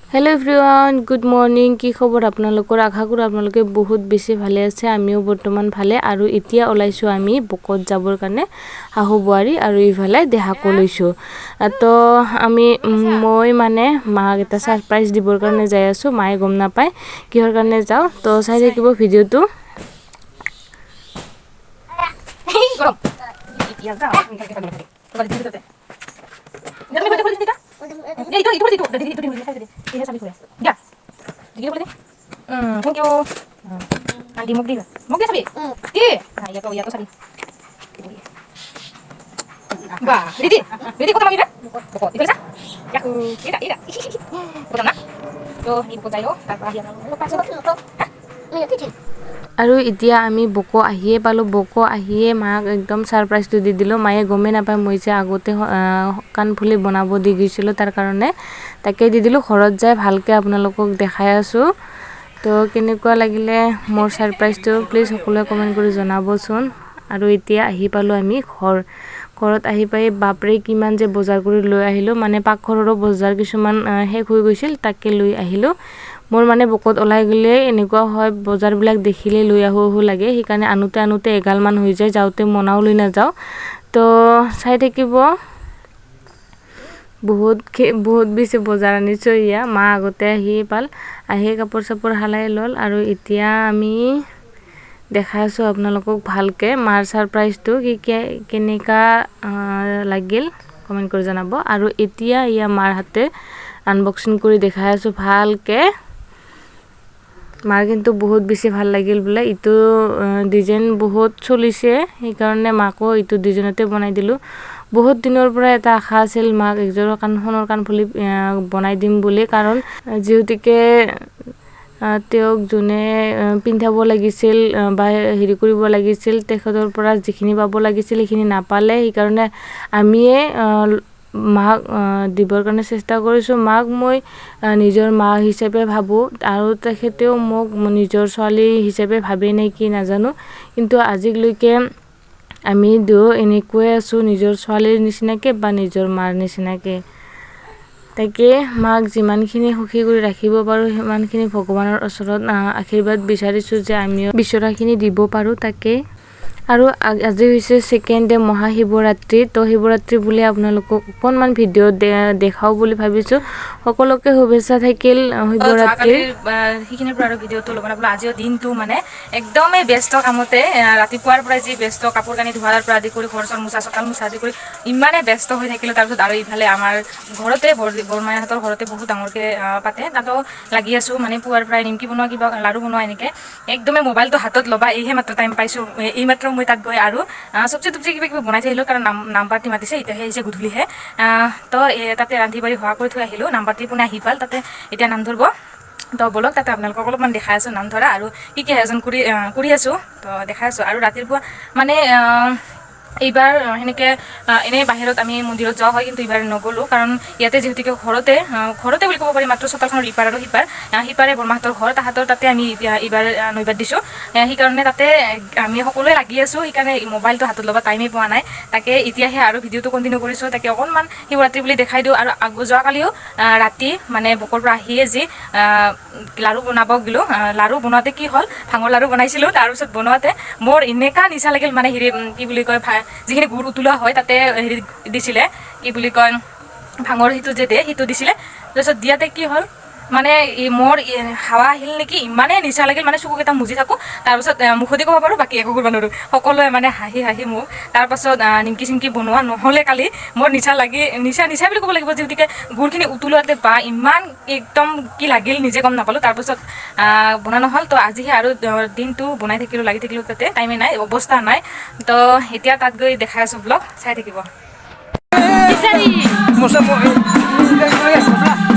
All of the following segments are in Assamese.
हेलो एवरीवन गुड मर्निंग की खबर आपनालोकर आशा करो आपनालोके बहुत बेसि भाले आछे आमिও बर्तमान भाले आरो इतिया ओलाइছো आमी बकत जाबर कारणे हाहु बुआरी आरो इफाले देहाको लैছো तो आमी মই माने माक एटा सरप्राइज दिबर कारणे जाय आछो माये गम ना पाय किहर कारणे जाओ तो चाइ থাকিব ভিডিওটো Thank you. Nanti mau beli sabi? Iya. Nah, ya to sabi. Ba, Didi kok manggil? Kok itu bisa? Ya, ida. Kok na? Yo, ibu tayo, kata yang lupa sebab to. Hah? Iya, titik. আৰু এতিয়া আমি বকো আহিয়ে পালো বকো আহিয়ে মাক একদম সারপ্রাইজটো দি দিলো মায়ে গমে নাপায় মই যে আগতে কানফুলি বনাব দি গৈছিলো তাৰ কাৰণে তাকে দি দিলো ঘৰত যায় ভালকে আপোনালোকক দেখাই আছো তো কেনেকুৱা লাগিলে মোৰ সাৰপ্ৰাইজটো প্লিজ সকলোৱে কমেন্ট কৰি জনাবচোন আৰু এতিয়া আহি পালো আমি ঘৰত আহি পাই বাপৰে কিমান যে বজাৰ কৰি লৈ আহিলো মানে পাকঘৰৰ বজাৰ কিছুমান শেষ হৈ গৈছিল তাকে লৈ আহিলো मोर माने बकत ओলাই गले এনেকুৱা হয় বজাৰ বিলাক দেখিলে লৈ আহু লাগে হিকানে আনুতে এগাল মান হৈ যায় যাওতে মনাও লৈ না যাও তো চাই থাকিব বহুত বেছি বজাৰ আনিছো ইয়া মা আগতে আহি পাল আহি কাপোৰ চাপোৰ হালাই লল আৰু এতিয়া আমি দেখাইছো আপোনালোকক ভালকে মাৰ সাৰপ্ৰাইজটো কি কেনেকা লাগিল কমেন্ট কৰি জনাব আৰু এতিয়া ইয়া মাৰ হাতে আনবক্সিং কৰি দেখাই আছো ভালকে मार किन्तु बहुत बेसि ভাল লাগিল বলে ইটো ডিজাইন বহুত চলিছে এই কারণে মাকো ইটো ডিজাইনতে বনাই দিলু বহুত দিনৰ পৰা এটা আশা আছিল মাক একজোৰ সোণৰ কানফুলি বনাই দিম বুলি কাৰণ যেহেতুকে তেওক জুনে পিন্ধাব লাগিছিল বা হেৰি কৰিব লাগিছিল তেখেতৰ পৰা যিখিনি পাব লাগিছিল সেইখিনি নাপালে এই কাৰণে আমিয়ে মাক দিবৰ কাৰণে চেষ্টা কৰিছো মাক মই নিজৰ মা হিচাপে ভাবো আৰু তেখেতেও মোক নিজৰ ছোৱালী হিচাপে ভাবে নাই কি নাজানো কিন্তু আজিলৈকে আমি দুও এনেকৈ আছো নিজৰ ছোৱালীৰ নিচিনাকে বা নিজৰ মাৰ নিচিনাকে তাকে মাক যিমানখিনি সুখী কৰি ৰাখিব পাৰো সিমানখিনি ভগৱানৰ ওচৰত আশীৰ্বাদ বিচাৰিছো যে আমিও বিচৰাখিনি দিব পাৰো তাকে আৰু আজি হৈছে সেকেন্ড ডে মহাশিৱৰাত্ৰি তো শিৱৰাত্ৰি বুলি আপোনালোকক কোনমান ভিডিও দেখাও বুলি ভাবিছো সকলোকে শুভেচ্ছা থাকিল শিৱৰাত্ৰি হিকিনৰ পৰা ভিডিওটো লবনাবলা আজিও দিনটো মানে একদমই ব্যস্ত কামতে ৰাতিপুৱাৰ পৰা যি ব্যস্ত কাপোৰ কানি ধোৱাৰ পৰা আদি কৰি ঘৰ মুছা চকাল মুছা আদি কৰি ইমানে ব্যস্ত হৈ থাকিলে তাৰপিছত আৰু ইফালে আমাৰ ঘৰতে বৰমায়াহঁতৰ ঘৰতে বহুত ডাঙৰকে পাতে তাতো লাগি আছো মানে পুৱাৰ পৰা নিমকি বনোৱা কিবা লাৰু বনোৱা এনেকে একদমে মোবাইলটো হাতত লবা এইহে মাত্ৰ টাইম পাইছো এই মাত্ৰ মই তাত গৈ আৰু সবজি টবজি কিবা বনাই থৈ আহিলো কাৰণ নাম্বাৰটি মাতিছে এতিয়া আহিছে গধূলিহে তো তাতে ৰান্ধি বাঢ়ি হোৱা কৰি থৈ আহিলো নাম্বাৰটি পুনে আহি পাল তাতে এতিয়া নাম ধৰব তো বলক তাতে আপোনালোকক অলপমান দেখাই আছো নাম ধৰা আৰু কি আয়োজন কৰি আছো তো দেখাই আছো আৰু ৰাতিপুৱা মানে এইবাৰ হেনেকে এনে বাহিৰত আমি মন্দিৰত যাও হয় কিন্তু এইবাৰ নগলো কাৰণ ইয়াতে যেহেতুকে ঘৰতে বুলি ক'ব পাৰি মাত্ৰ চতালখনৰ ইপাৰ আৰু সিপাৰে বৰমাহতৰ ঘৰ তাহাঁতৰ তাতে আমি এইবাৰ নৈবাদ দিছো সেই কাৰণে তাতে আমি সকলোৱে লাগি আছো সেইকাৰণে মোবাইলটো হাতত ল'ব টাইমে পোৱা নাই তাকে এতিয়াহে আৰু ভিডিওটো কন্টিনিউ কৰিছো তাকে অকনমান শিৱৰাত্ৰি বুলি দেখাই দিও আৰু যোৱাকালিও ৰাতি মানে বকৰ পৰা আহিয়ে যি লাৰু বনাব গলো লাৰু বনাওঁতে কি হল ভাঙৰ লাৰু বনাইছিলো তাৰপিছত বনাওঁতে মোৰ এনেকা নিচা লাগিল মানে হেৰি কি বুলি কয় যিখিনি গুড় উতলোৱা হয় তাতে হেৰি দিছিলে কি বুলি কয় ভাঙৰ হিটো যে দে হিটো দিছিলে তাৰপিছত দিয়াতে কি হল মানে মোৰ হাৱা আহিল নেকি ইমানে নিচা লাগিল মানে চকুকেইটা মুজি থাকো তাৰপিছত মুখতে ক'ব পাৰো বাকী একো কৰিব নোৱাৰো সকলোৱে মানে হাঁহি মোক তাৰপাছত নিমকি চিমকি বনোৱা নহ'লে কালি মোৰ নিচা বুলি ক'ব লাগিব যিহেতুকে গুড়খিনি উতলোৱাতে বা ইমান একদম কি লাগিল নিজে গম নাপালো তাৰপাছত বনা নহ'ল তো আজিহে আৰু দিনটো বনাই থাকিলো লাগি থাকিলো তাতে টাইমে নাই অৱস্থা নাই তো এতিয়া তাত গৈ দেখাই আছো ব্লগ চাই থাকিব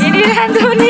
ini randuni